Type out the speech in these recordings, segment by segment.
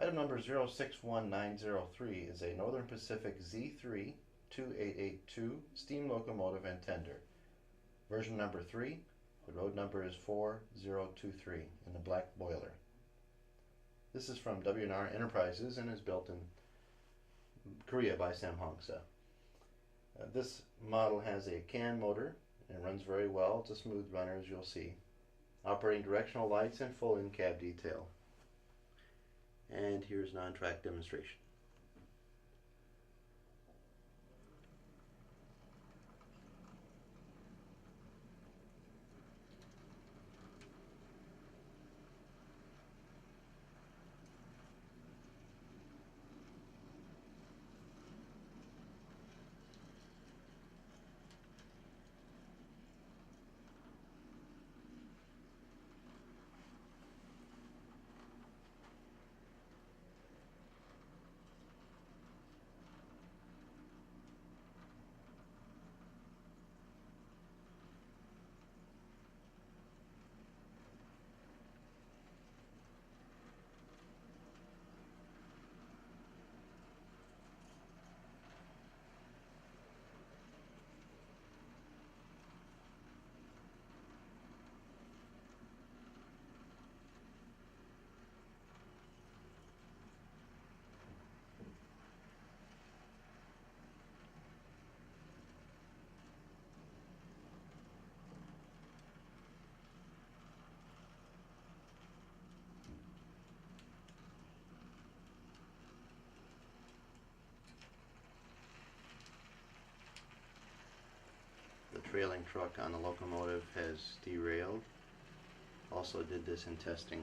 Item number 061903 is a Northern Pacific Z-3 2882 steam locomotive and tender. Version number 3, the road number is 4023 in the black boiler. This is from W&R Enterprises and is built in Korea by Samhongsa. This model has a CAN motor and runs very well. It's a smooth runner, as you'll see. Operating directional lights and full in-cab detail. And here's an on-track demonstration. The trailing truck on the locomotive has derailed. Also did this in testing.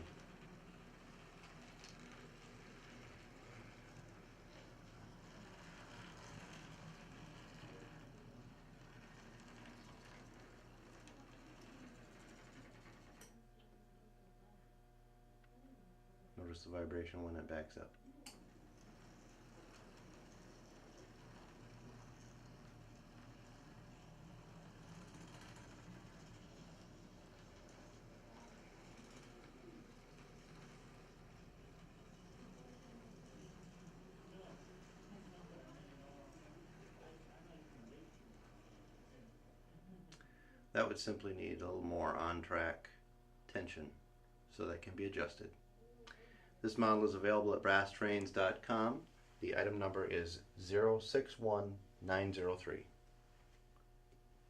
Notice the vibration when it backs up. That would simply need a little more on-track tension, so that can be adjusted. This model is available at brasstrains.com. The item number is 061903.